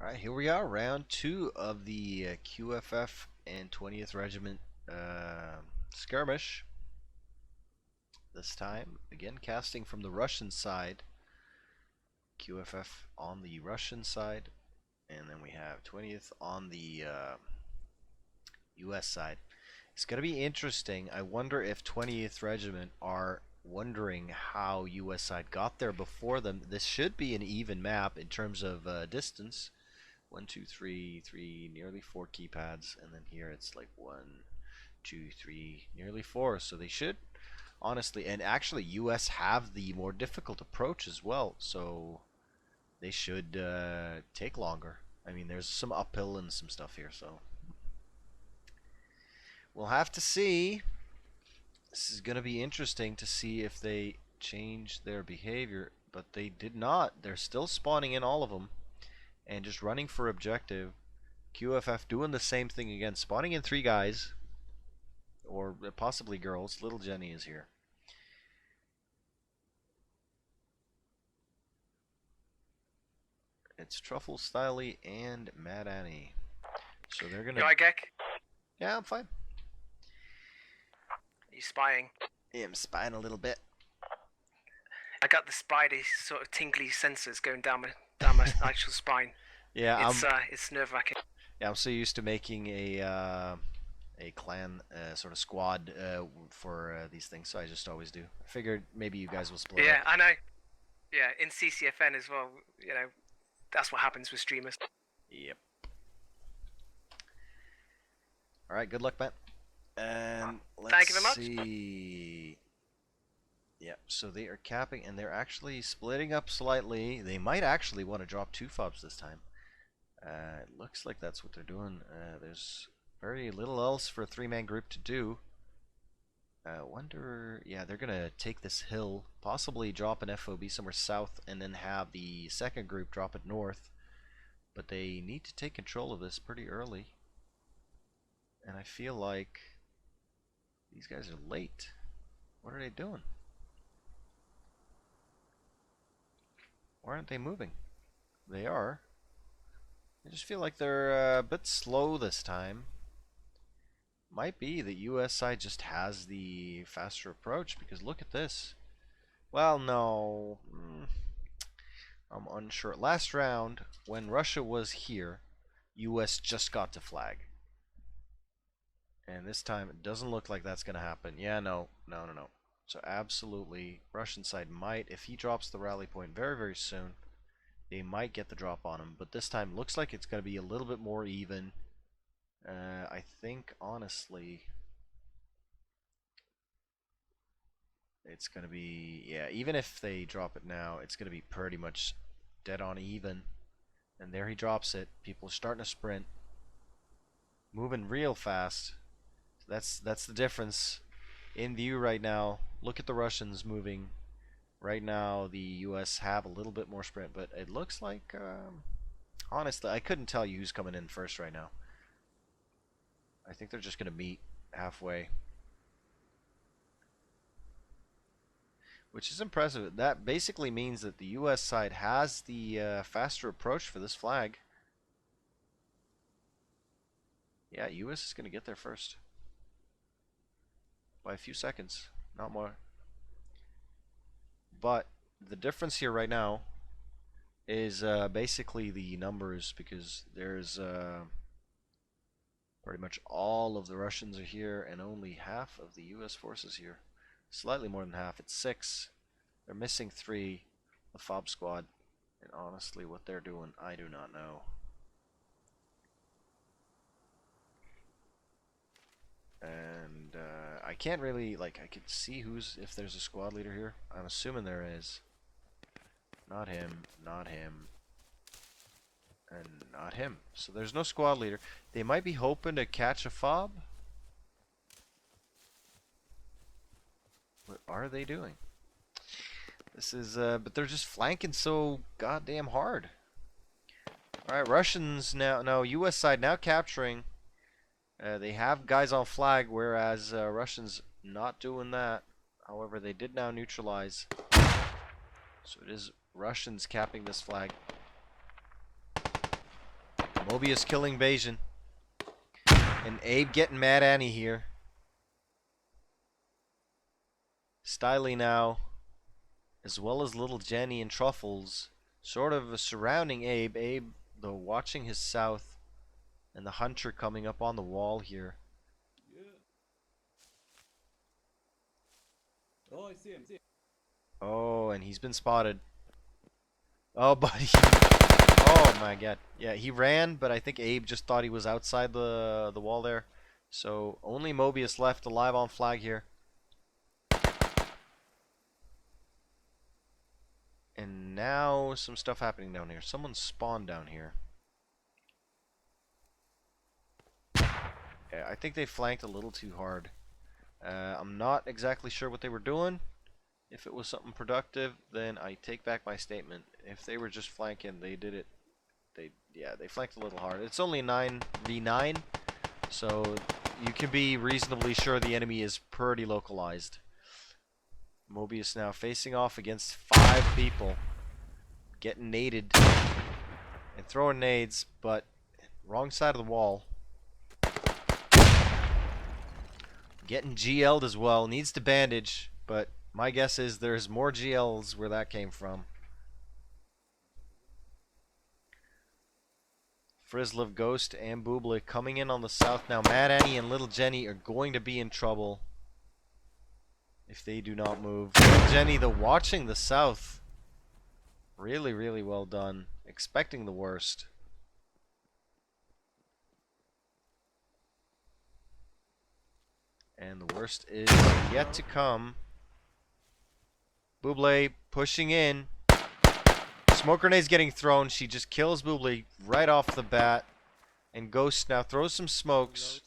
Alright, here we are, round 2 of the QFF and 20th Regiment skirmish. This time, again, casting from the Russian side. QFF on the Russian side, and then we have 20th on the US side. It's going to be interesting. I wonder if 20th Regiment are wondering how US side got there before them. This should be an even map in terms of distance. 1, 2, 3, 3, nearly 4 keypads, and then here it's like 1, 2, 3, nearly 4. So they should, honestly, and actually US have the more difficult approach as well, so they should take longer. I mean, there's some uphill and some stuff here, so we'll have to see. This is going to be interesting to see if they change their behavior, but they did not. They're still spawning in all of them and just running for objective. QFF doing the same thing again, spawning in 3 guys, or possibly girls. Little Jenny is here. It's Truffle, Styly, and Mad Annie. So they're gonna. You alright, Gek? Yeah, I'm fine. Are you spying? Yeah, I'm spying a little bit. I got the spidey sort of tingly sensors going down my actual spine. Yeah, it's nerve-wracking. Yeah, I'm so used to making a clan sort of squad for these things, so I just always do. I figured maybe you guys will split Yeah, up. I know. Yeah, in CCFN as well. You know, that's what happens with streamers. Yep. All right, good luck, man. And let's Thank you very much. see. Yep, so they are capping, and they're actually splitting up slightly. They might actually want to drop 2 fobs this time. It looks like that's what they're doing. There's very little else for a 3-man group to do. Wonder, yeah, they're gonna take this hill, possibly drop an FOB somewhere south, and then have the second group drop it north. But they need to take control of this pretty early. And I feel like these guys are late. What are they doing? Why aren't they moving? They are. I just feel like they're a bit slow this time. Might be the US side just has the faster approach, because look at this. Well, no. I'm unsure. Last round, when Russia was here, US just got to flag. And this time, it doesn't look like that's going to happen. Yeah, no. So absolutely, Russian side might, if he drops the rally point very, very soon, they might get the drop on him. But this time, looks like it's going to be a little bit more even. I think, honestly, it's going to be, yeah, even if they drop it now, it's going to be pretty much dead on even. And there he drops it. People are starting to sprint. Moving real fast. That's the difference in view right now. Look at the Russians moving. Right now, the US have a little bit more sprint, but it looks like, honestly, I couldn't tell you who's coming in first right now. I think they're just going to meet halfway, which is impressive. That basically means that the US side has the faster approach for this flag. Yeah, US is going to get there first by a few seconds, not more. But the difference here right now is basically the numbers, because there's pretty much all of the Russians are here and only half of the US forces here. Slightly more than half. It's 6. They're missing 3. The FOB squad. And honestly, what they're doing, I do not know. And I can't really, like, I could see if there's a squad leader here. I'm assuming there is. Not him, not him, and not him. So there's no squad leader. They might be hoping to catch a FOB. What are they doing? This is, but they're just flanking so goddamn hard. Alright, Russians now, no, US side now capturing. They have guys on flag, whereas Russians not doing that. However, they did now neutralize. So it is Russians capping this flag. Mobius killing Bayesian. And Abe getting Mad Annie here. Stiley now, as well as little Jenny and Truffles, sort of surrounding Abe. Abe, though, watching his south. And the Hunter coming up on the wall here. Oh, I see him. Oh, and he's been spotted. Oh, buddy. Oh, my God. Yeah, he ran, but I think Abe just thought he was outside the wall there. So, only Mobius left alive on flag here. And now, some stuff happening down here. Someone spawned down here. Yeah, I think they flanked a little too hard. I'm not exactly sure what they were doing. If it was something productive, then I take back my statement. If they were just flanking, they did it. They flanked a little hard. It's only 9v9, so you can be reasonably sure the enemy is pretty localized. Mobius now facing off against 5 people, getting naded and throwing nades, but wrong side of the wall. Getting GL'd as well. Needs to bandage, but my guess is there's more GLs where that came from. Frizzlov, Ghost, and Bublik coming in on the south now. Mad Annie and Little Jenny are going to be in trouble if they do not move. Little Jenny, though, watching the south. Really, really well done. Expecting the worst. And the worst is yet to come. Buble pushing in. Smoke grenade's getting thrown. She just kills Buble right off the bat. And Ghost now throws some smokes.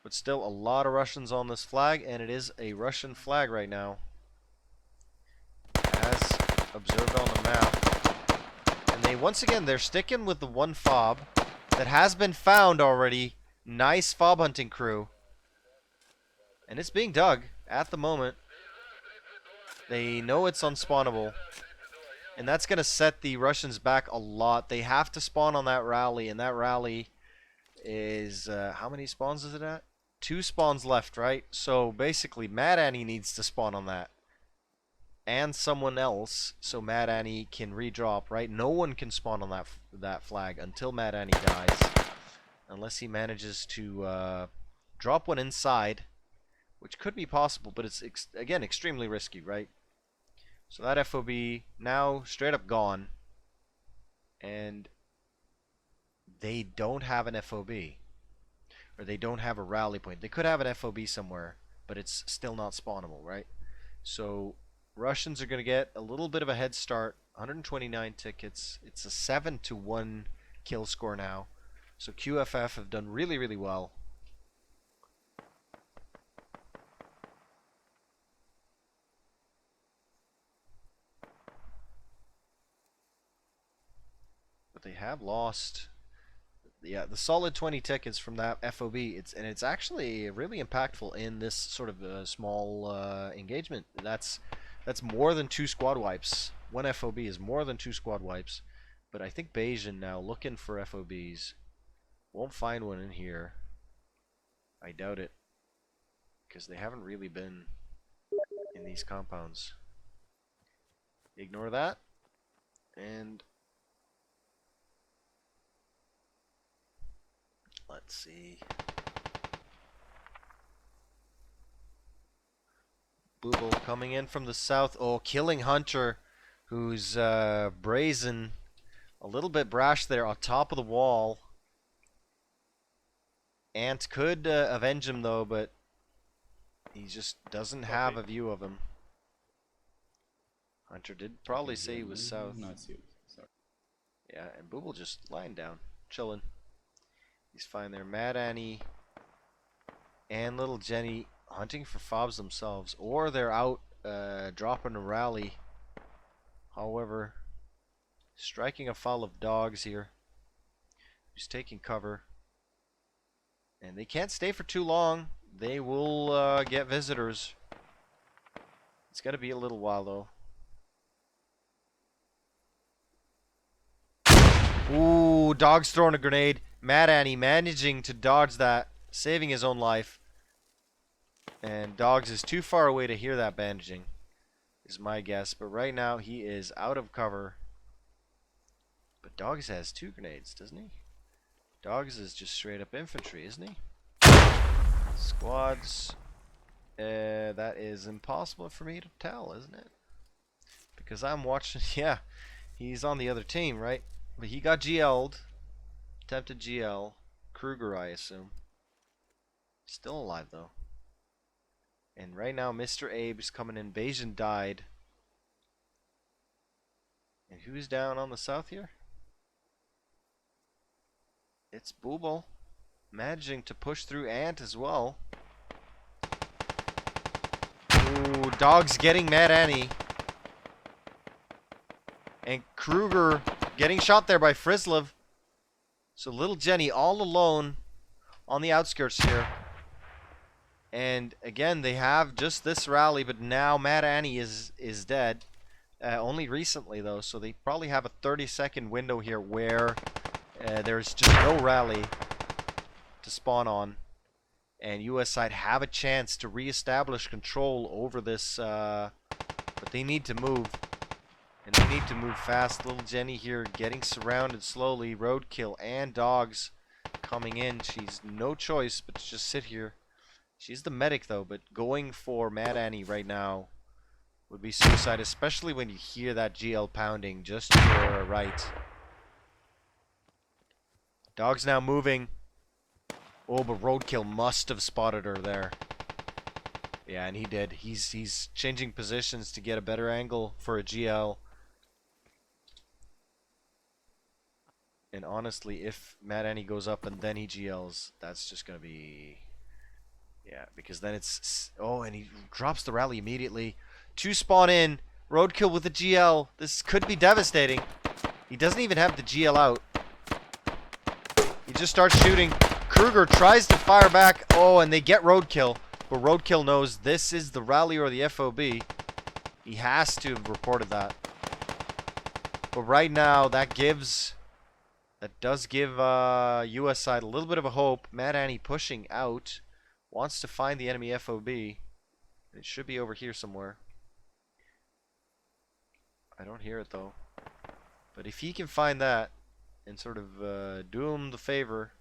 But still a lot of Russians on this flag, and it is a Russian flag right now, as observed on the map. And they, once again, they're sticking with the one fob that has been found already. Nice fob hunting crew. And it's being dug at the moment. They know it's unspawnable. And that's going to set the Russians back a lot. They have to spawn on that rally, and that rally is, how many spawns is it at? 2 spawns left, right? So basically, Mad Annie needs to spawn on that. And someone else, so Mad Annie can redrop, right? No one can spawn on that flag until Mad Annie dies. Unless he manages to drop one inside, which could be possible, but it's, again, extremely risky, right? So that FOB now straight up gone. And they don't have an FOB. Or they don't have a rally point. They could have an FOB somewhere, but it's still not spawnable, right? So Russians are going to get a little bit of a head start. 129 tickets. It's a 7-1 kill score now. So QFF have done really, really well. But they have lost, yeah, the solid 20 tickets from that FOB. It's actually really impactful in this sort of small engagement. That's more than 2 squad wipes. One FOB is more than 2 squad wipes. But I think Bayesian now looking for FOBs. Won't find one in here. I doubt it, because they haven't really been in these compounds. Ignore that. And let's see. Booble coming in from the south. Oh, killing Hunter, who's brazen. A little bit brash there on top of the wall. Ant could avenge him, though, but he just doesn't have a view of him. Hunter did probably say he was south. No, it's you. Sorry. Yeah, and Booble just lying down, chilling. He's fine there. Mad Annie and Little Jenny hunting for fobs themselves, or they're out dropping a rally. However, striking a foul of dogs here. Who's taking cover. And they can't stay for too long. They will get visitors. It's got to be a little while, though. Ooh, Dog's throwing a grenade. Mad Annie managing to dodge that, saving his own life. And Dogs is too far away to hear that bandaging, is my guess. But right now he is out of cover. But Dogs has 2 grenades, doesn't he? Dogs is just straight up infantry, isn't he? Squads. That is impossible for me to tell, isn't it? Because I'm watching. Yeah, he's on the other team, right? But he got GL'd. Attempted GL. Kruger, I assume. Still alive, though. And right now, Mr. Abe's coming in. Bayesian died. And who's down on the south here? It's Booble. Managing to push through Ant as well. Ooh, Dog's getting Mad Annie. And Kruger getting shot there by Frislov. So little Jenny all alone on the outskirts here. And again, they have just this rally, but now Mad Annie is dead. Only recently, though, so they probably have a 30-second window here where there's just no rally to spawn on. And US side have a chance to reestablish control over this, but they need to move. And they need to move fast. Little Jenny here getting surrounded slowly. Roadkill and Dogs coming in. She's no choice but to just sit here. She's the medic though, but going for Mad Annie right now would be suicide, especially when you hear that GL pounding just to your right. Dogs now moving. Oh, but Roadkill must have spotted her there. Yeah, and he did. He's changing positions to get a better angle for a GL. And honestly, if Mad Annie goes up and then he GLs, that's just going to be... Yeah, because then it's... Oh, and he drops the rally immediately. 2 spawn in. Roadkill with a GL. This could be devastating. He doesn't even have the GL out. He just starts shooting. Kruger tries to fire back. Oh, and they get Roadkill. But Roadkill knows this is the rally or the FOB. He has to have reported that. But right now, that does give US side a little bit of a hope. Mad Annie pushing out. Wants to find the enemy FOB. It should be over here somewhere. I don't hear it though. But if he can find that and sort of do him the favor,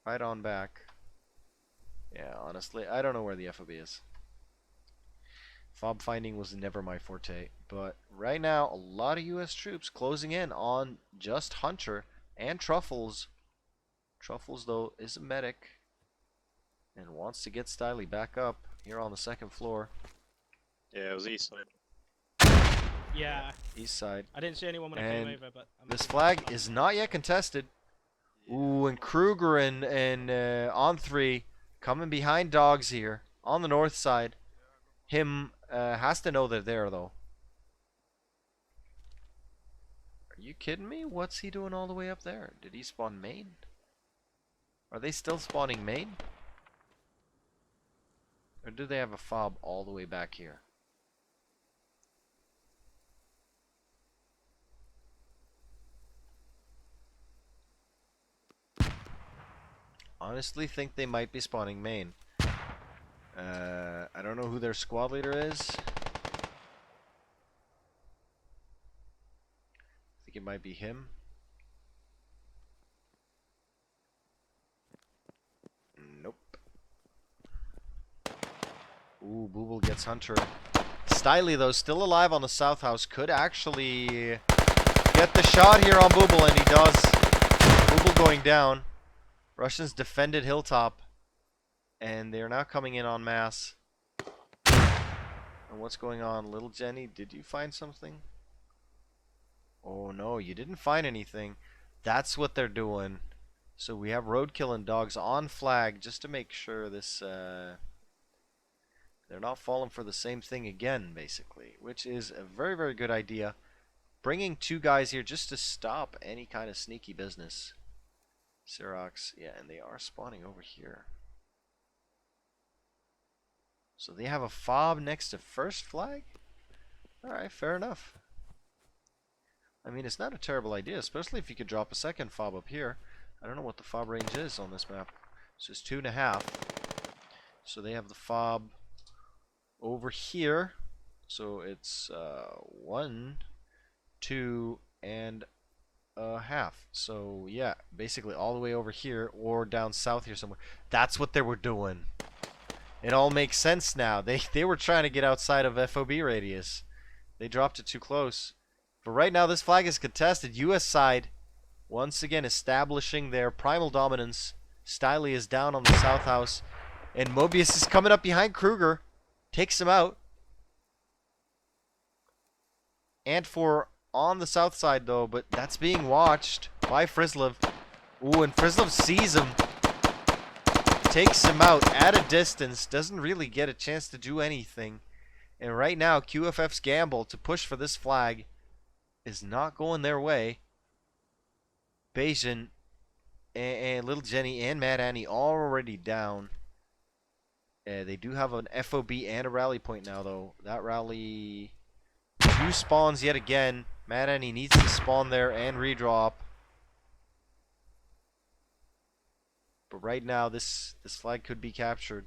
right on back. Yeah, honestly, I don't know where the FOB is. Fob finding was never my forte. But right now, a lot of US troops closing in on just Hunter and Truffles. Truffles, though, is a medic and wants to get Stiley back up here on the 2nd floor. Yeah, it was east side. Yeah. East side. I didn't see anyone when I And came over, but this flag is not yet contested. Ooh, and Kruger and on 3 coming behind Dogs here on the north side. Him has to know they're there though. Are you kidding me? What's he doing all the way up there? Did he spawn main? Are they still spawning main? Or do they have a fob all the way back here? Honestly think they might be spawning main. I don't know who their squad leader is. I think it might be him. Nope. Ooh, Booble gets Hunter. Stiley, though, still alive on the south house, could actually get the shot here on Booble, and he does. Booble going down. Russians defended Hilltop, and they are now coming in en masse. And what's going on? Little Jenny, did you find something? Oh no, you didn't find anything. That's what they're doing. So we have Roadkill and Dogs on flag just to make sure this they're not falling for the same thing again, basically, which is a very, very good idea. Bringing 2 guys here just to stop any kind of sneaky business. Xerox, yeah, and they are spawning over here. So they have a fob next to first flag? Alright, fair enough. I mean, it's not a terrible idea, especially if you could drop a second fob up here. I don't know what the fob range is on this map. So it's 2.5. So they have the fob over here. So it's 1, 2, and a half. So yeah, basically all the way over here or down south here somewhere. That's what they were doing. It all makes sense now. They were trying to get outside of FOB radius. They dropped it too close. But right now this flag is contested. US side once again establishing their primal dominance. Stiley is down on the south house. And Mobius is coming up behind Kruger. Takes him out. And for on the south side though, but that's being watched by Frislov. Ooh, and Frislov sees him. Takes him out at a distance. Doesn't really get a chance to do anything. And right now, QFF's gamble to push for this flag is not going their way. Bayesian and Little Jenny and Mad Annie already down. They do have an FOB and a rally point now, though. That rally... 2 spawns yet again. Mad Annie needs to spawn there and redrop. But right now, this flag could be captured.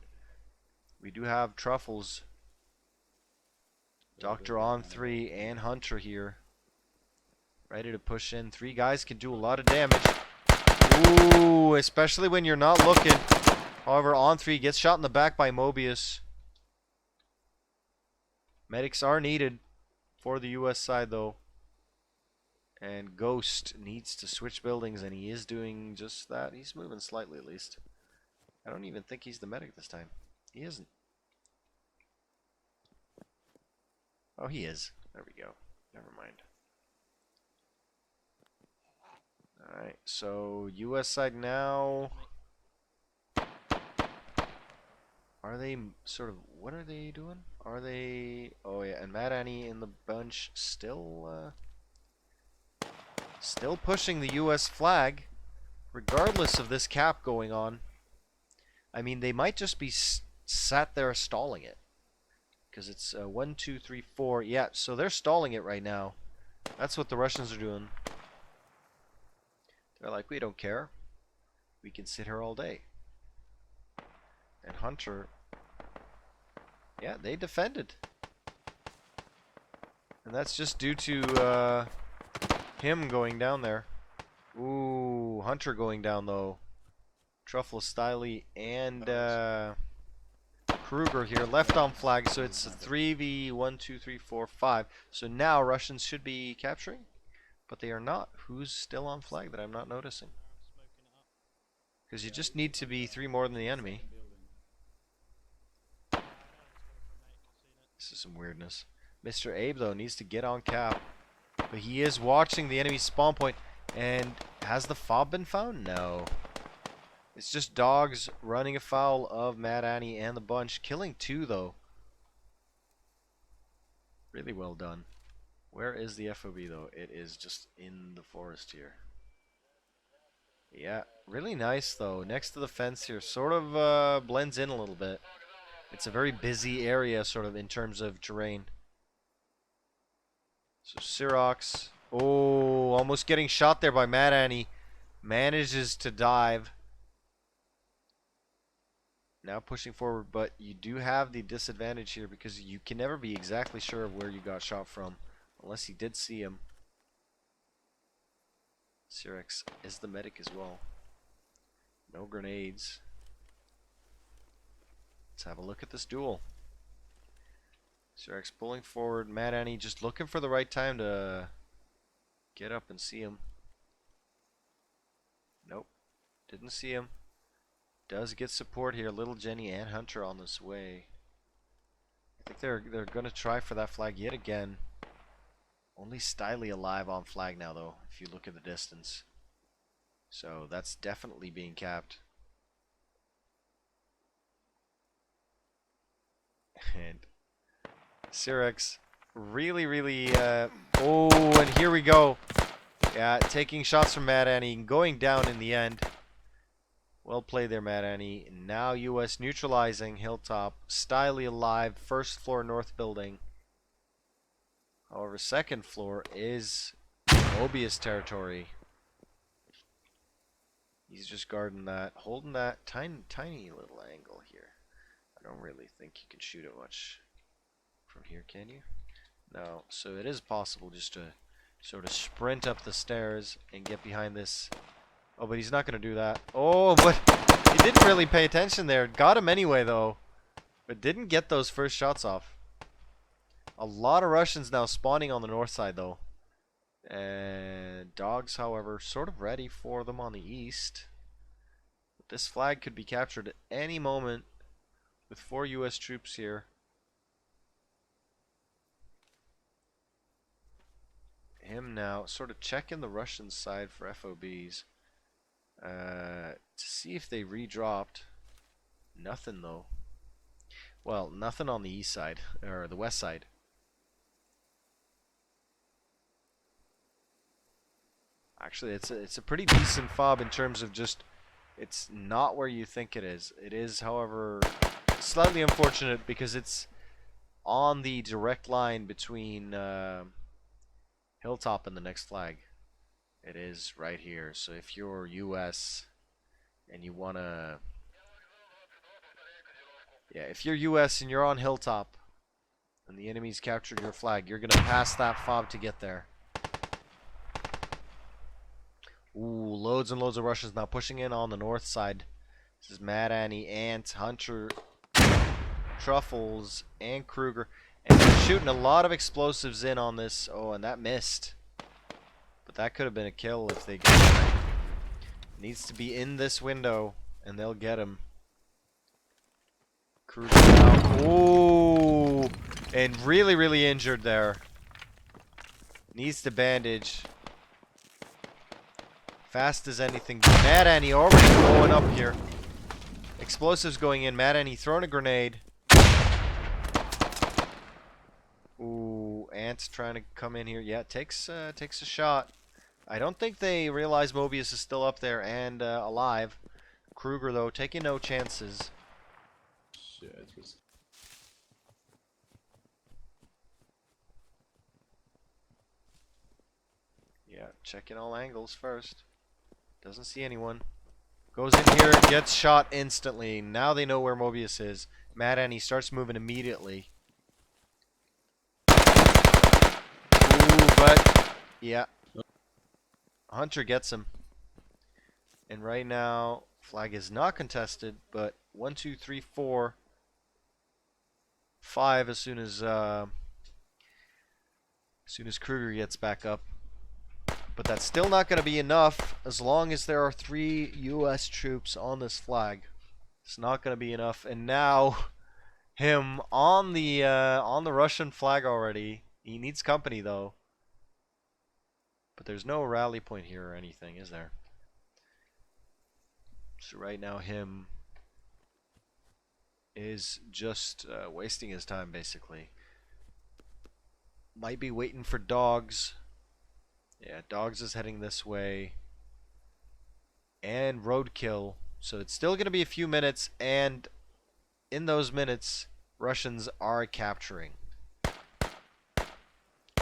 We do have Truffles. Doctor on 3 and Hunter here. Ready to push in. 3 guys can do a lot of damage. Ooh, especially when you're not looking. However, on 3 gets shot in the back by Mobius. Medics are needed for the US side though. And Ghost needs to switch buildings, and he is doing just that. He's moving slightly at least. I don't even think he's the medic this time. He isn't. Oh, he is. There we go. Never mind. Alright, so US side now. Are they sort of, what are they doing? Are they, oh yeah, and Mad Annie in the bunch still pushing the US flag, regardless of this cap going on. I mean, they might just be sat there stalling it. Because it's 1, 2, 3, 4. Yeah, so they're stalling it right now. That's what the Russians are doing. They're like, we don't care. We can sit here all day. And Hunter, yeah, they defended. And that's just due to him going down there. Ooh, Hunter going down though. Truffle, Stiley, and Kruger here left on flag, so it's a 3v 1, 2, 3, 4, 5. So now Russians should be capturing, but they are not. Who's still on flag that I'm not noticing? Because you just need to be 3 more than the enemy. This is some weirdness. Mr. Abe though needs to get on cap, but he is watching the enemy spawn point. And has the fob been found? No. It's just dogs running afoul of Mad Annie and the bunch. Killing 2 though. Really well done. Where is the FOB though? It is just in the forest here. Yeah, really nice though. Next to the fence here. Sort of blends in a little bit. It's a very busy area sort of in terms of terrain. So Sirox. Oh, almost getting shot there by Mad Annie. Manages to dive. Now pushing forward, but you do have the disadvantage here because you can never be exactly sure of where you got shot from. Unless you did see him. Sirex is the medic as well. No grenades. Let's have a look at this duel. Sirex pulling forward. Mad Annie just looking for the right time to get up and see him. Nope. Didn't see him. Does get support here. Little Jenny and Hunter on this way. I think they're gonna try for that flag yet again. Only Stiley alive on flag now though, if you look at the distance. So that's definitely being capped. And Sirex really oh, and here we go. Yeah, taking shots from Mad Annie and going down in the end. Well played there, Mad Annie. Now US neutralizing Hilltop. Stiley alive. First floor north building. However, second floor is Mobius territory. He's just guarding that, holding that tiny little angle here. I don't really think you can shoot it much from here, can you? No. So it is possible just to sort of sprint up the stairs and get behind this. Oh, but he's not going to do that. Oh, but he didn't really pay attention there. Got him anyway, though. But didn't get those first shots off. A lot of Russians now spawning on the north side, though. And dogs, however, sort of ready for them on the east. But this flag could be captured at any moment with 4 US troops here. Him now sort of checking the Russian side for FOBs. To see if they redropped. Nothing, though. Well, nothing on the east side, or the west side. Actually, it's a pretty decent fob in terms of just, it's not where you think it is. It is, however, slightly unfortunate because it's on the direct line between Hilltop and the next flag. It is right here. So if you're US and you wanna, yeah, if you're US and you're on Hilltop and the enemy's captured your flag, you're gonna pass that fob to get there. Ooh, loads and loads of Russians now pushing in on the north side. This is Mad Annie, Ant, Hunter, Truffles, and Kruger. And they're shooting a lot of explosives in on this. Oh, and that missed. But that could have been a kill if they get it. Needs to be in this window, and they'll get him. Kruger now. Ooh, and really injured there. Needs to bandage. Fast as anything. Mad Annie already blowing up here. Explosives going in. Mad Annie throwing a grenade. Ooh, Ant's trying to come in here. Yeah, takes a shot. I don't think they realize Mobius is still up there and alive. Kruger, though, taking no chances. Shit. Yeah, checking all angles first. Doesn't see anyone. Goes in here and gets shot instantly. Now they know where Mobius is. Mad Annie starts moving immediately. Ooh, but yeah. Hunter gets him. And right now, flag is not contested, but 1, 2, 3, 4, 5 as soon as Kruger gets back up. But that's still not going to be enough as long as there are 3 US troops on this flag. It's not going to be enough. And now him on the Russian flag already. He needs company though. But there's no rally point here or anything, is there? So right now him is just wasting his time basically. Might be waiting for dogs. Yeah, Dogs is heading this way. And Roadkill. So it's still going to be a few minutes. And in those minutes, Russians are capturing.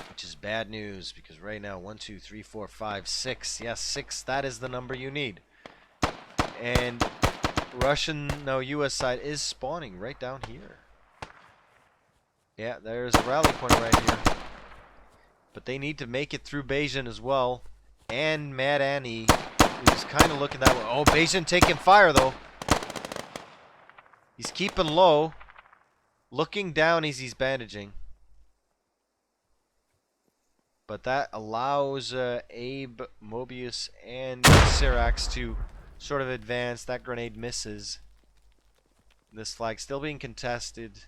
Which is bad news. Because right now, 1, 2, 3, 4, 5, 6. Yes, 6. That is the number you need. And US side is spawning right down here. Yeah, there's a rally point right here. But they need to make it through Bajan as well. And Mad Annie, who's kind of looking that way. Oh, Bajan taking fire, though. He's keeping low. Looking down as he's bandaging. But that allows Abe, Mobius, and Syrax to sort of advance. That grenade misses. This flag still being contested.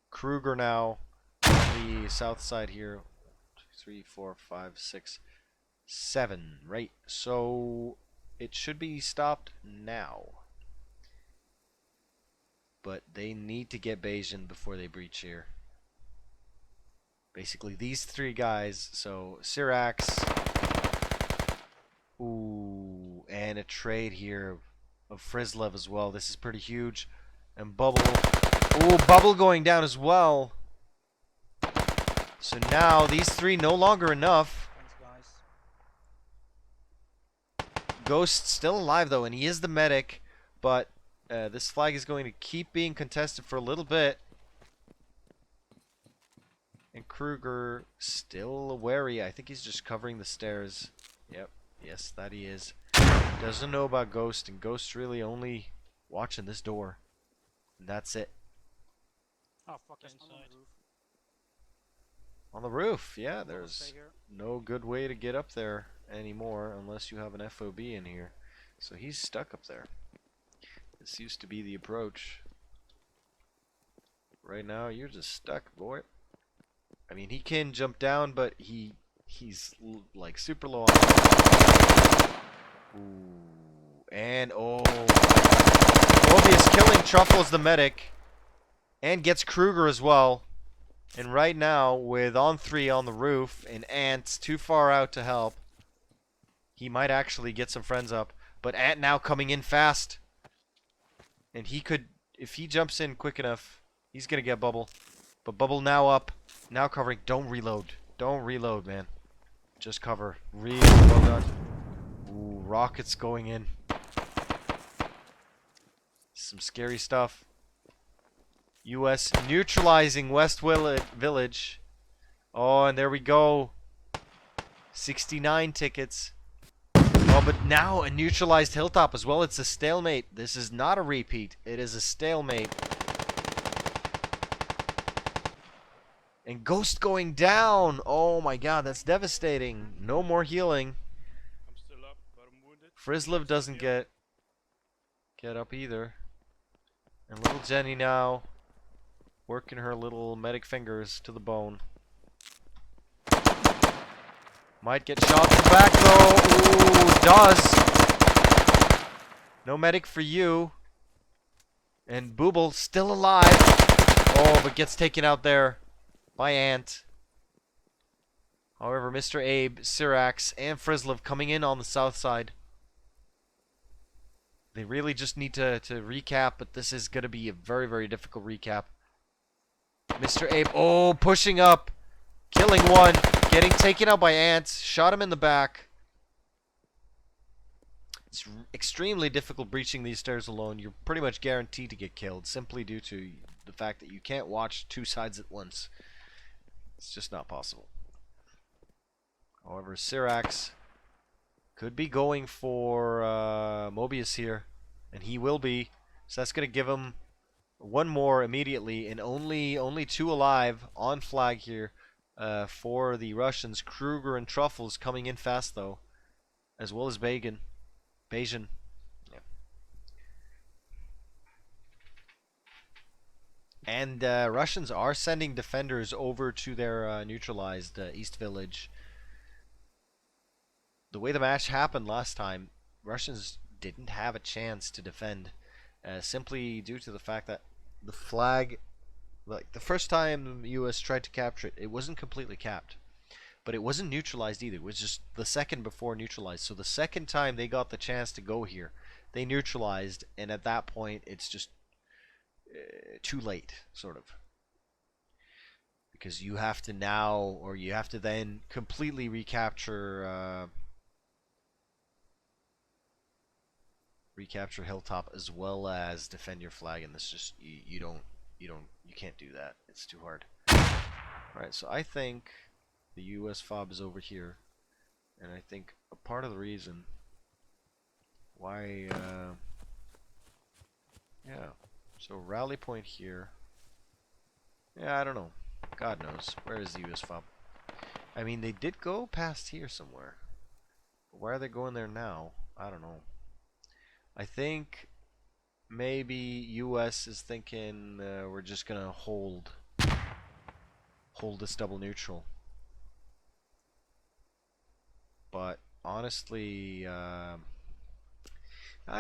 Kruger now. The south side here. 2, 3, 4, 5, 6, 7. Right. So it should be stopped now. But they need to get Bajan before they breach here. Basically these 3 guys. So Syrax. Ooh, and a trade here of Frizlev as well. This is pretty huge. And Bubble. Ooh, Bubble going down as well. So now these three no longer enough. Thanks, guys. Ghost's still alive though, and he is the medic, but this flag is going to keep being contested for a little bit. And Kruger still wary. I think he's just covering the stairs. Yep. Yes, that he is. Doesn't know about Ghost, and Ghost's really only watching this door. And that's it. Oh, fuck, Just I'm on inside. the roof. On the roof, yeah, I'll there's stay here. no good way to get up there anymore unless you have an FOB in here. So he's stuck up there. This used to be the approach. Right now, you're just stuck, boy. I mean, he can jump down, but he's like super low on. Ooh, and oh, Mobius killing Truffles the medic, and gets Kruger as well. And right now, with on 3 on the roof and Ant's too far out to help, he might actually get some friends up. But Ant now coming in fast, and he could, if he jumps in quick enough, he's gonna get Bubble. But Bubble now up. Now covering. Don't reload. Don't reload, man. Just cover. Really well done. Ooh, rockets going in. Some scary stuff. US neutralizing West Village. Oh, and there we go. 69 tickets. Oh, but now a neutralized Hilltop as well. It's a stalemate. This is not a repeat. It is a stalemate. And Ghost going down. Oh my god, that's devastating. No more healing. I'm still up, but I'm wounded. Frizliv doesn't get up either. And little Jenny now working her little medic fingers to the bone. Might get shot from back though. Ooh, does. No medic for you. And Booble still alive. Oh, but gets taken out there by Ant. However, Mr. Abe, Syrax, and Frizliv coming in on the south side. They really just need to recap, but this is going to be a very, very difficult recap. Mr. Abe, oh, pushing up. Killing one. Getting taken out by Ants. Shot him in the back. It's extremely difficult breaching these stairs alone. You're pretty much guaranteed to get killed, simply due to the fact that you can't watch two sides at once. It's just not possible. However, Syrax could be going for Mobius here, and he will be. So that's going to give him one more immediately, and only 2 alive on flag here for the Russians. Kruger and Truffles coming in fast though, as well as Bajan. Yeah. And Russians are sending defenders over to their neutralized East Village. The way the match happened last time, Russians didn't have a chance to defend, simply due to the fact that the flag, like the first time the US tried to capture it, it wasn't completely capped. But it wasn't neutralized either. It was just the second before neutralized. So the second time they got the chance to go here, they neutralized, and at that point it's just too late, sort of. Because you have to now, or you have to then completely recapture Hilltop as well as defend your flag, and this just you can't do that. It's too hard. Alright, so I think the US FOB is over here, and I think a part of the reason why yeah, so rally point here. Yeah, I don't know. God knows. Where is the US FOB? I mean, they did go past here somewhere. Why are they going there now? I don't know. I think maybe US is thinking we're just gonna hold this double neutral. But honestly, I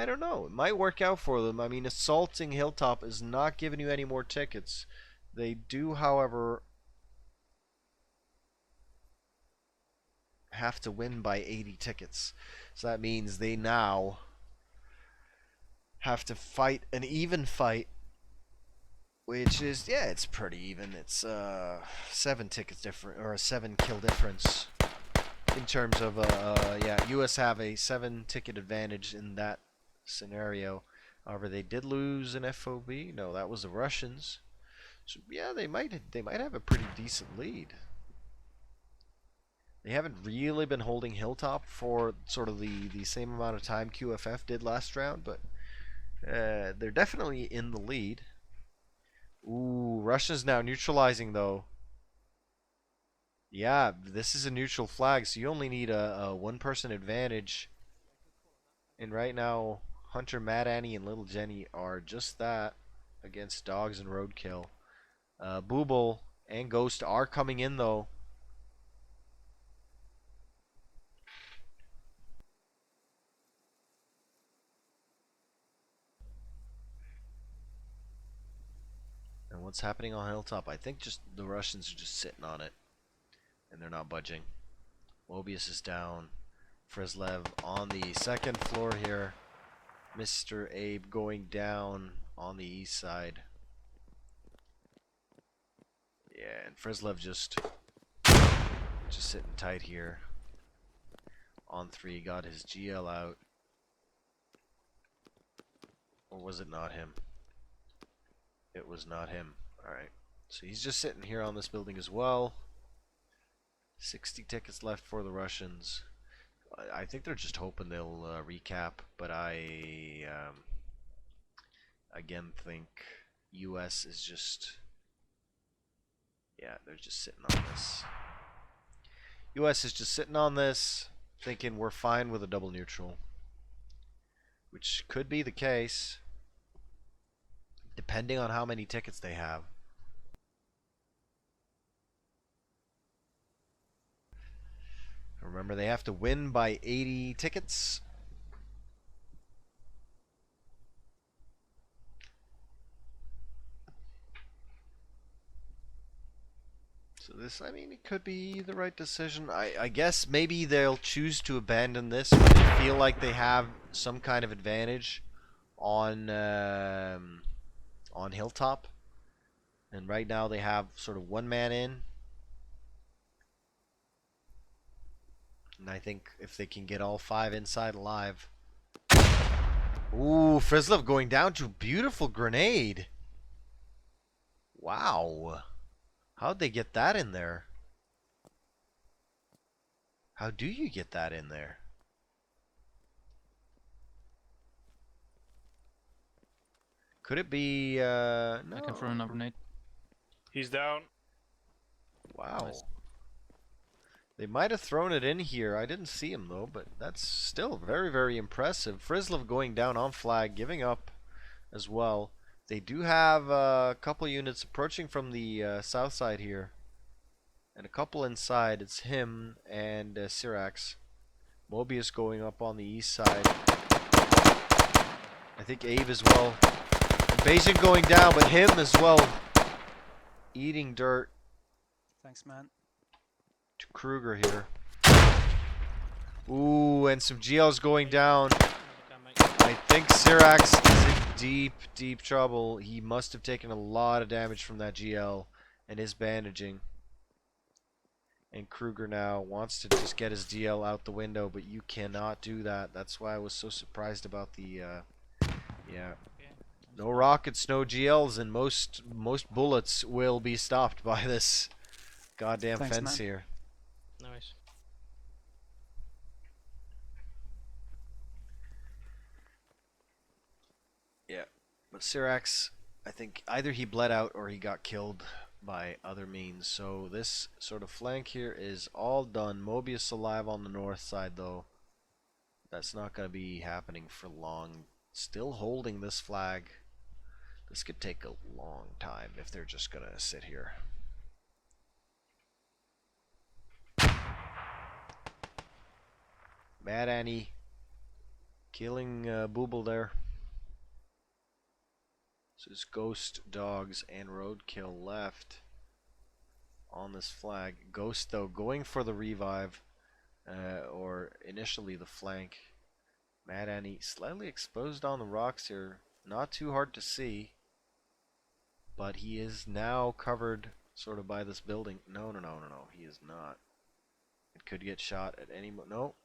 don't know. It might work out for them. I mean, assaulting Hilltop is not giving you any more tickets. They do, however, have to win by 80 tickets. So that means they now have to fight an even fight which is, yeah, it's pretty even. It's 7 tickets different, or a 7 kill difference in terms of yeah, US have a 7 ticket advantage in that scenario. However, they did lose an FOB. No, that was the Russians. So yeah, they might have a pretty decent lead. They haven't really been holding Hilltop for sort of the same amount of time QFF did last round, but they're definitely in the lead. Ooh, Russia's now neutralizing though. Yeah, this is a neutral flag, so you only need a one-person advantage. And right now, Hunter, Mad Annie, and Little Jenny are just that against Dogs and Roadkill. Booble and Ghost are coming in though. And what's happening on Hilltop? I think just the Russians are just sitting on it, and they're not budging. Mobius is down. Frislev on the second floor here. Mr. Abe going down on the east side. Yeah, and Frislev just sitting tight here. On 3, got his GL out. Or was it not him? It was not him. Alright. So he's just sitting here on this building as well. 60 tickets left for the Russians. I think they're just hoping they'll recap, but I again think US is just, yeah, they're just sitting on this. US is just sitting on this, thinking we're fine with a double neutral, which could be the case depending on how many tickets they have. Remember, they have to win by 80 tickets. So this, I mean, it could be the right decision. I guess maybe they'll choose to abandon this when they feel like they have some kind of advantage on Hilltop. And right now they have sort of one man in. And I think if they can get all 5 inside alive. Ooh, Frislev going down to a beautiful grenade. Wow. How'd they get that in there? How do you get that in there? Could it be, no. I can throw another grenade. He's down. Wow. Nice. They might have thrown it in here. I didn't see him though, but that's still very, very impressive. Frislev going down on flag, giving up as well. They do have a couple units approaching from the south side here. And a couple inside. It's him and Syrax. Mobius going up on the east side. I think Ave as well. Invasion going down, but him as well. Eating dirt. Thanks, man. To Kruger here. Ooh, and some GLs going down. I think Syrax is in deep, deep trouble. He must have taken a lot of damage from that GL and his bandaging. And Kruger now wants to just get his GL out the window, but you cannot do that. That's why I was so surprised about the, yeah. No rockets, no GLs, and most bullets will be stopped by this goddamn Thanks, fence man. here. Nice. Yeah, but Syrax, I think either he bled out or he got killed by other means. So this sort of flank here is all done. Mobius alive on the north side though. That's not going to be happening for long. Still holding this flag. This could take a long time if they're just going to sit here. Mad Annie killing Booble there. So it's Ghost, Dogs, and Roadkill left on this flag. Ghost, though, going for the revive, or initially the flank. Mad Annie slightly exposed on the rocks here. Not too hard to see. but he is now covered sort of by this building. No, he is not. It could get shot at any no,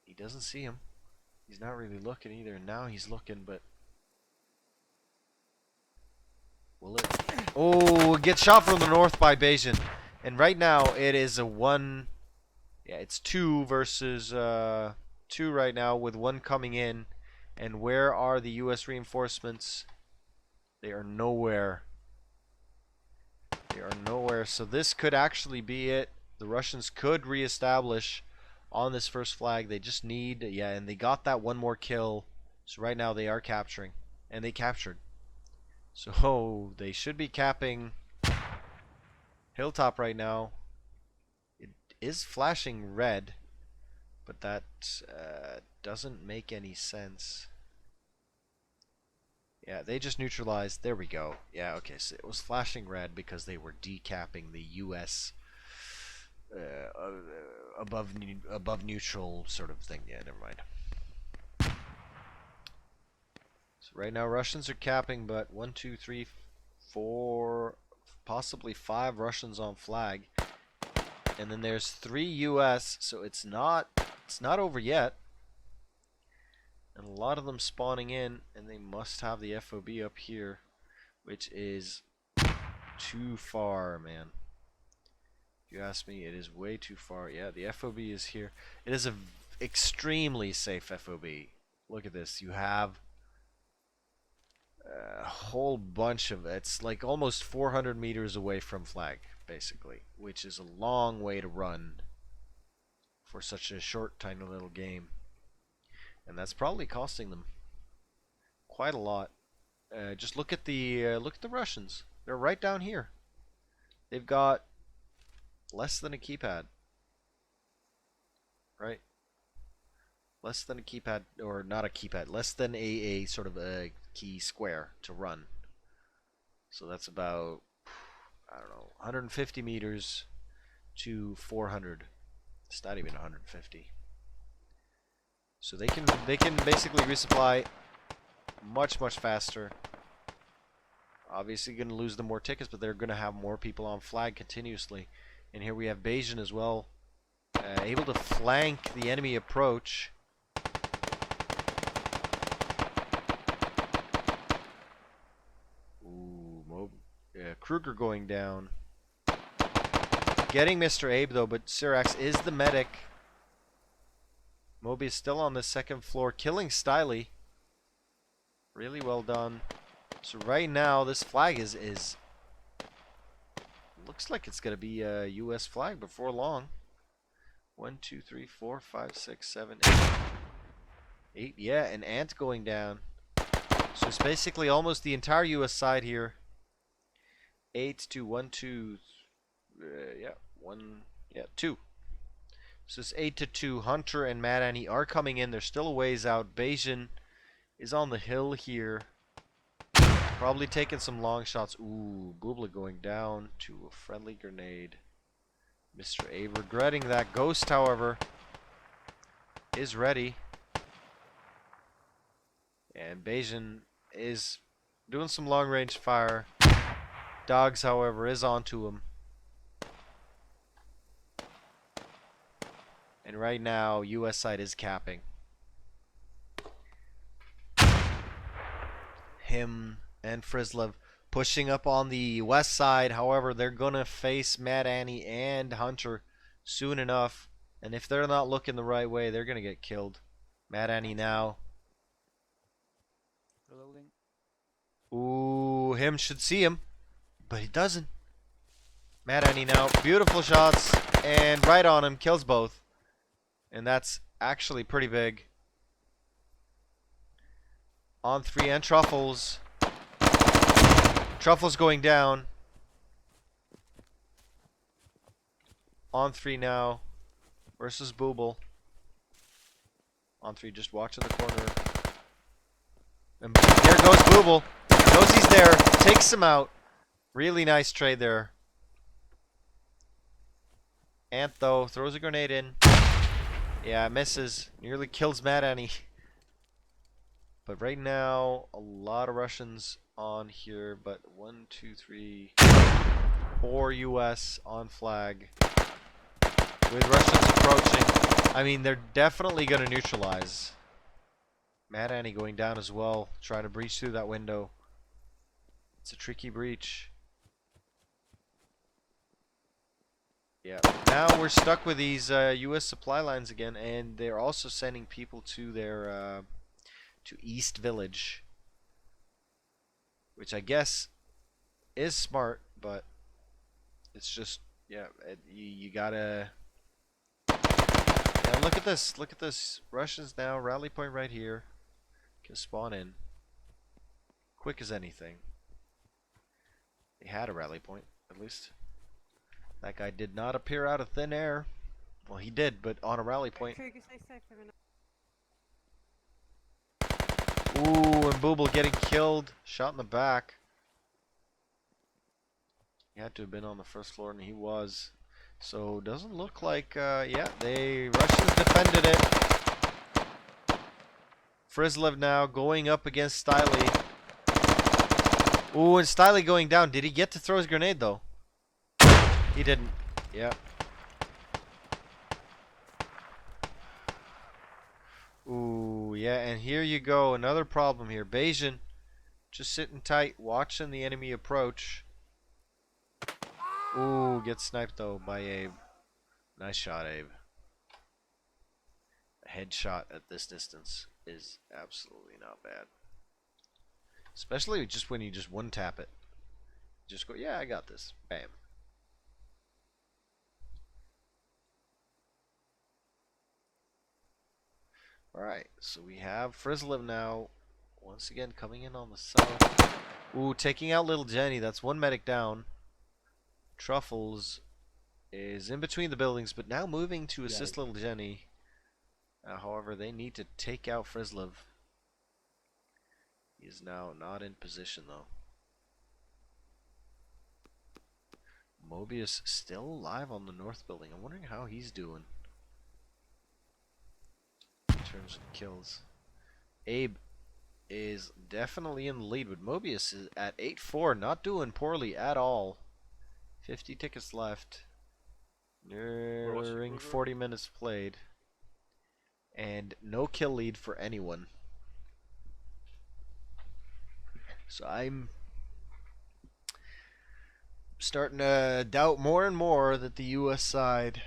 he doesn't see him. He's not really looking either. Now he's looking, but will it? Oh, it gets shot from the north by Bayesian. And right now it is a 1. Yeah, it's 2 versus 2 right now, with 1 coming in. And where are the U.S. reinforcements? They are nowhere. They are nowhere. So this could actually be it. The Russians could reestablish on this first flag. They just need, yeah, and they got that 1 more kill. So right now they are capturing. And they captured. So they should be capping Hilltop right now. It is flashing red, but that doesn't make any sense. Yeah, they just neutralized. There we go. Yeah, okay, so it was flashing red because they were decapping the U.S. Above neutral sort of thing. Yeah, never mind. So right now Russians are capping, but 1, 2, 3, 4, possibly 5 Russians on flag, and then there's 3 U.S. So it's not over yet. And a lot of them spawning in, and they must have the FOB up here, which is too far, man. If you ask me, it is way too far. Yeah, the FOB is here. It is a extremely safe FOB. Look at this. You have a whole bunch of it's like almost 400 meters away from flag, basically, which is a long way to run for such a short, tiny little game. And that's probably costing them quite a lot. Just look at the Russians. They're right down here. They've got less than a keypad, right? Less than a keypad, or not a keypad. Less than a sort of a key square to run. So that's about, I don't know, 150 meters to 400. It's not even 150. So they can basically resupply much faster. Obviously going to lose them more tickets, but they're going to have more people on flag continuously. And here we have Bayesian as well, able to flank the enemy approach. Ooh, Kruger going down. Getting Mr. Abe though, but Syrax is the medic. Moby is still on the 2nd floor, killing Stiley. Really well done. So right now, this flag is looks like it's gonna be a U.S. flag before long. 1, 2, 3, 4, 5, 6, 7, 8. 8, yeah, an ant going down. So it's basically almost the entire U.S. side here. 8 to 1, 2, yeah, 1, yeah, 2. So it's 8 to 2. Hunter and Mad Annie are coming in. They're still a ways out. Bayesian is on the hill here. Probably taking some long shots. Ooh, Bubla going down to a friendly grenade. Mr. A regretting that. Ghost, however, is ready. And Bayesian is doing some long range fire. Dogs, however, is onto him. And right now, U.S. side is capping. Him and Frislev pushing up on the west side. However, they're going to face Mad Annie and Hunter soon enough. And if they're not looking the right way, they're going to get killed. Mad Annie now. Reloading. Ooh, him should see him, but he doesn't. Mad Annie now. Beautiful shots. And right on him. Kills both. And that's actually pretty big. On 3 and Truffles. Truffles going down. On 3 now. Versus Booble. On 3 just watching the corner. And there goes Booble. Knows he's there. Takes him out. Really nice trade there. Ant though throws a grenade in. Yeah, misses. Nearly kills Mad Annie. But right now, a lot of Russians on here. But 1, 2, 3, 4 U.S. on flag. With Russians approaching. I mean, they're definitely going to neutralize. Mad Annie going down as well. Trying to breach through that window. It's a tricky breach. Yeah, now we're stuck with these U.S. supply lines again, and they're also sending people to their to East Village, which I guess is smart, but it's just yeah, you gotta. Yeah, look at this! Look at this! Russians now rally point right here, can spawn in, quick as anything. They had a rally point at least. That guy did not appear out of thin air. Well, he did, but on a rally point. Ooh, and Booble getting killed. Shot in the back. He had to have been on the first floor, and he was. So, doesn't look like, yeah, Russians defended it. Frizlev now going up against Stiley. Ooh, and Stiley going down. Did he get to throw his grenade, though? He didn't. Yeah. Ooh, yeah, and here you go. Another problem here. Bayesian just sitting tight, watching the enemy approach. Ooh, gets sniped though by Abe. Nice shot, Abe. A headshot at this distance is absolutely not bad. Especially just when you just one tap it. Just go, yeah, I got this. Bam. Alright, so we have Frizlev now, once again coming in on the south. Ooh, taking out Little Jenny, that's one medic down. Truffles is in between the buildings, but now moving to assist Little Jenny. However, they need to take out Frizlev. He is now not in position though. Mobius still alive on the north building. I'm wondering how he's doing. In terms of kills. Abe is definitely in the lead, but Mobius is at 8-4, not doing poorly at all. 50 tickets left. Nearing 40 minutes played. And no kill lead for anyone. So I'm starting to doubt more and more that the US side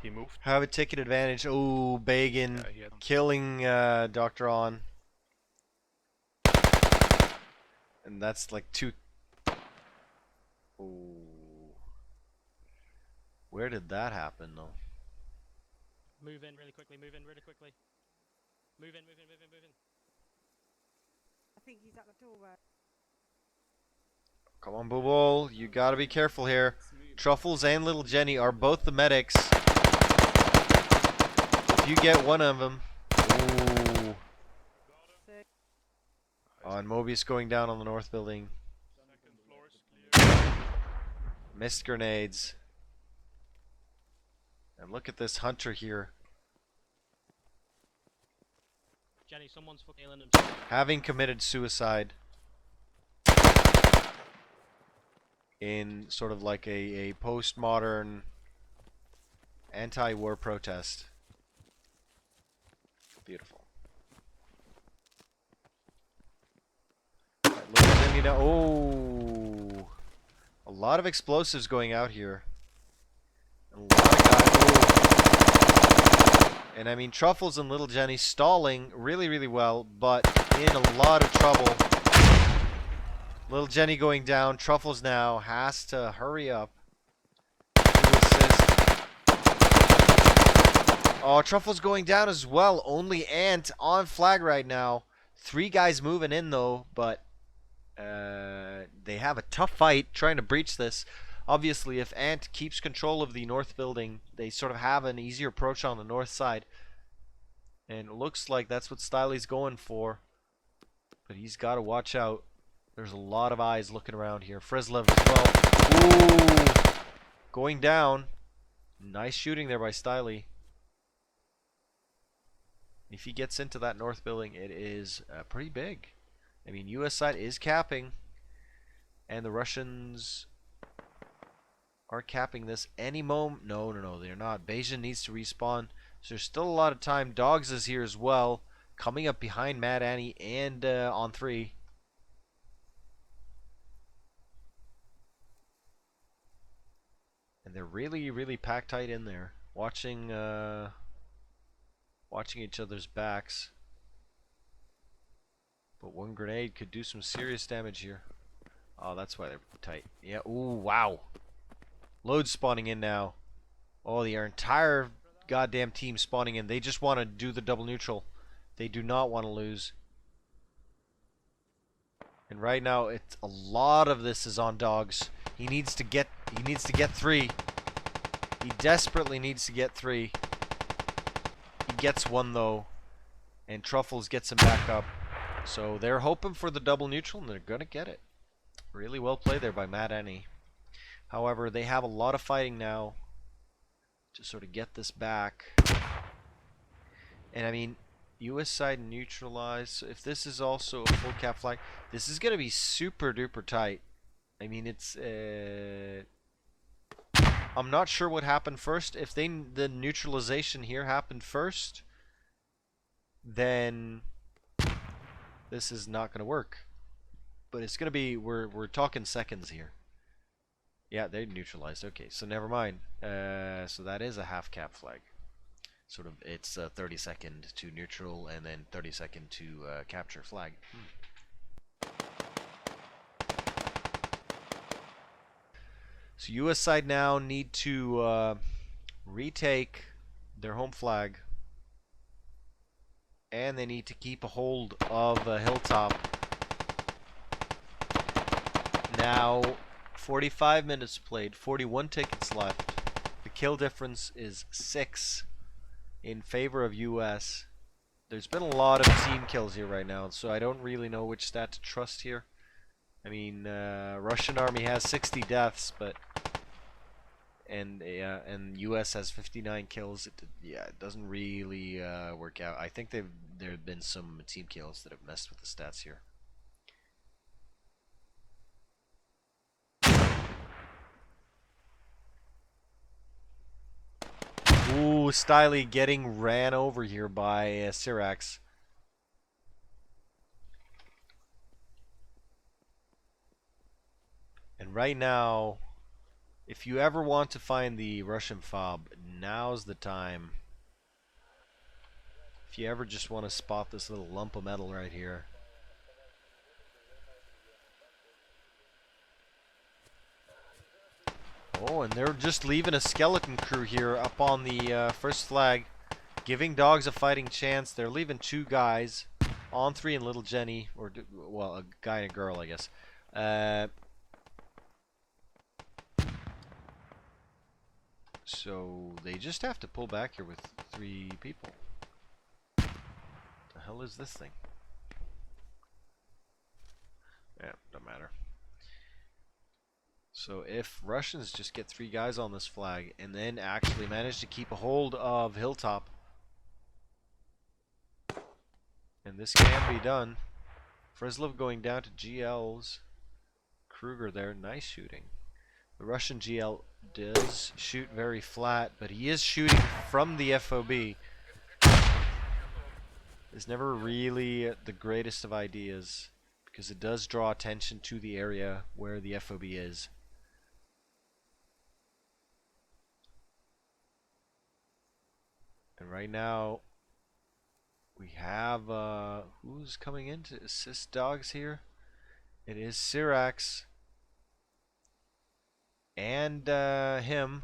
He moved. have a ticket advantage. Oh, Bagan He had killing Dr. On. And that's like two. Oh. Where did that happen though? Move in really quickly, move in really quickly. Move in, move in, move in, move in. I think he's at the doorway. Come on, Booble. You gotta be careful here. Truffles and Little Jenny are both the medics. If you get one of them. Ooh. Oh, and Mobius going down on the north building. second floor is clear. Missed grenades. And look at this Hunter here. Jenny, someone's fucking killing himself. Having committed suicide. In sort of like a postmodern anti-war protest. Beautiful. Right, Little Jenny now. Oh, a lot of explosives going out here. A lot of guys. Ooh. And I mean, Truffles and Little Jenny stalling really well, but in a lot of trouble. Little Jenny going down. Truffles now has to hurry up to assist. Oh, Truffles going down as well. Only Ant on flag right now. 3 guys moving in though, but they have a tough fight trying to breach this. Obviously, if Ant keeps control of the north building, they sort of have an easier approach on the north side. And it looks like that's what Stiley's going for. But he's got to watch out. There's a lot of eyes looking around here. Frizlev as well. Ooh! Going down. Nice shooting there by Stiley. If he gets into that north building, it is pretty big. I mean, U.S. side is capping, and the Russians are capping this any moment. No, they're not. Bayesian needs to respawn, so there's still a lot of time. Dogs is here as well, coming up behind Mad Annie and on 3. And they're really, really packed tight in there, watching each other's backs. But one grenade could do some serious damage here. Oh, that's why they're tight. Yeah. Ooh, wow. Load spawning in now. Oh, the entire goddamn team spawning in. They just want to do the double neutral. They do not want to lose. And right now, it's a lot of this is on Dogs. He needs to get 3. He desperately needs to get 3. He gets 1 though, and Truffles gets him back up. So they're hoping for the double neutral, and they're gonna get it. Really well played there by Mad Annie. However, they have a lot of fighting now to sort of get this back. And I mean, U.S. side neutralized. So if this is also a full cap flag, this is gonna be super duper tight. I mean, it's I'm not sure what happened first. If the neutralization here happened first, then this is not going to work. But it's going to be, we're talking seconds here. Yeah, they neutralized. Okay, so never mind. So that is a half cap flag. Sort of, it's 30 second to neutral and then 30 second to capture flag. So U.S. side now need to retake their home flag, and they need to keep a hold of a hilltop. Now, 45 minutes played, 41 tickets left. The kill difference is 6 in favor of U.S. There's been a lot of team kills here right now, so I don't really know which stat to trust here. I mean, Russian army has 60 deaths, but and U.S. has 59 kills. It doesn't really work out. I think there have been some team kills that have messed with the stats here. Ooh, Stiley getting ran over here by Syrax. And right now, if you ever want to find the Russian fob, now's the time. If you ever just want to spot this little lump of metal right here. Oh, and they're just leaving a skeleton crew here up on the first flag, giving Dogs a fighting chance. They're leaving 2 guys, on 3 and Little Jenny, or well, a guy and a girl, I guess. So they just have to pull back here with 3 people. The hell is this thing? Yeah, don't matter. So if Russians just get 3 guys on this flag and then actually manage to keep a hold of Hilltop, and this can be done. Freslov going down to GL's. Kruger there, nice shooting. The Russian GL does shoot very flat, but he is shooting from the FOB. It's never really the greatest of ideas because it does draw attention to the area where the FOB is. And right now we have who's coming in to assist Dogs here? It is Syrax and him.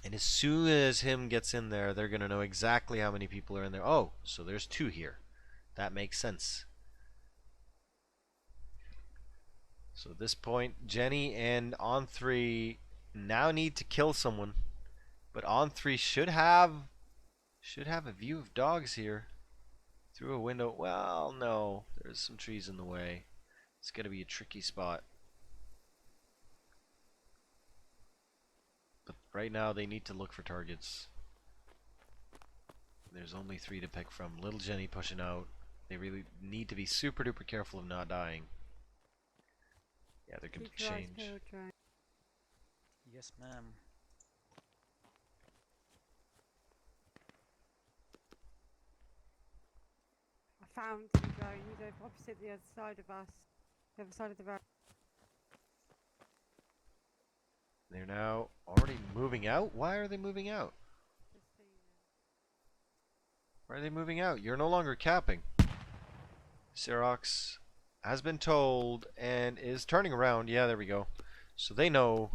And as soon as him gets in there, they're going to know exactly how many people are in there. Oh, so there's 2 here. That makes sense. So at this point, Jenny and On 3 now need to kill someone. But On 3 should have a view of Dogs here. Through a window. Well, no. There's some trees in the way. It's gonna be a tricky spot. But right now they need to look for targets. There's only 3 to pick from. Little Jenny pushing out. They really need to be super duper careful of not dying. Yeah, they're gonna Keep your eyes change. peeled, Dre. Yes, ma'am. I found him, Dre. He's over opposite the other side of us. The other side of the road. They're now already moving out? Why are they moving out? Just seen him. Why are they moving out? You're no longer capping. Xerox has been told and is turning around. Yeah, there we go. So they know.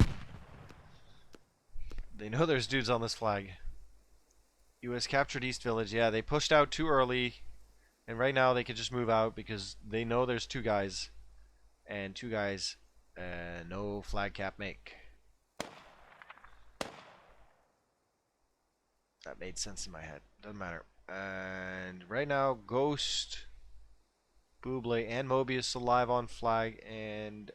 They know there's dudes on this flag. US captured East Village. Yeah, they pushed out too early. And right now they can just move out because they know there's 2 guys. And 2 guys, no flag cap make. That made sense in my head. Doesn't matter. And right now, Ghost, Buble, and Mobius alive on flag, and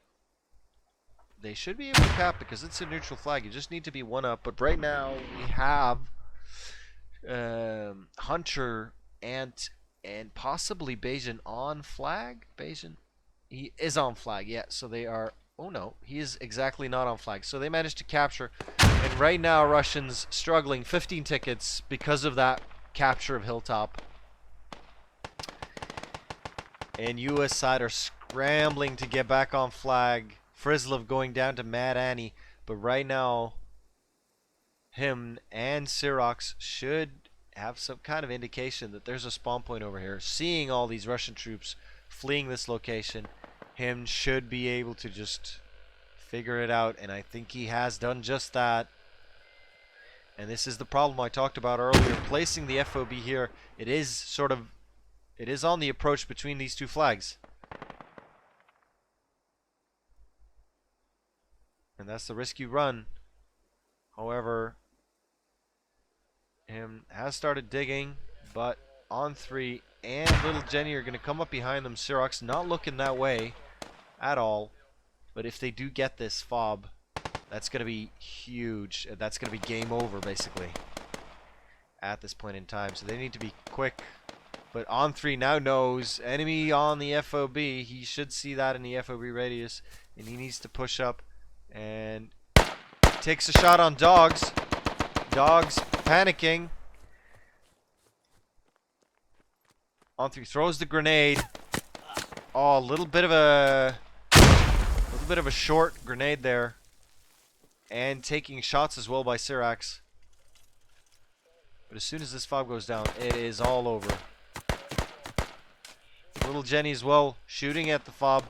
they should be able to cap because it's a neutral flag. You just need to be 1 up. But right now, we have Hunter, Ant, and possibly Bayesian on flag. Bayesian, he is on flag. Yeah, so they are. Oh no, he is exactly not on flag. So they managed to capture. And right now, Russians struggling. 15 tickets because of that capture of Hilltop. And US side are scrambling to get back on flag. Frizzlov going down to Mad Annie. But right now, him and Xerox should have some kind of indication that there's a spawn point over here. Seeing all these Russian troops fleeing this location, him should be able to just figure it out, and I think he has done just that. And this is the problem I talked about earlier. Placing the FOB here, it is on the approach between these 2 flags. And that's the risk you run. However, him has started digging, but on 3 and Little Jenny are going to come up behind them. Xerox not looking that way at all. But if they do get this fob, that's going to be huge. That's going to be game over, basically, at this point in time. So they need to be quick. But on 3 now knows enemy on the FOB. He should see that in the FOB radius. And he needs to push up. And takes a shot on Dogs. Dogs panicking. On 3 throws the grenade. Oh, a little bit of a short grenade there. And taking shots as well by Syrax. But as soon as this fob goes down, it is all over. Little Jenny as well, shooting at the fob.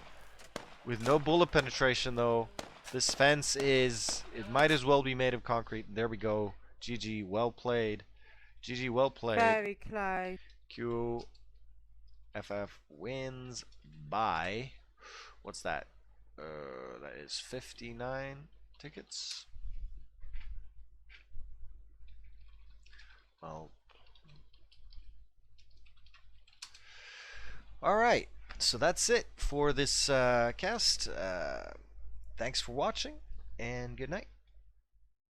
With no bullet penetration though. This fence is, it might as well be made of concrete. There we go. GG, well played. GG, well played. Very close. QFF wins by, what's that? That is 59 tickets. Well, alright, so that's it for this cast. Thanks for watching, and good night.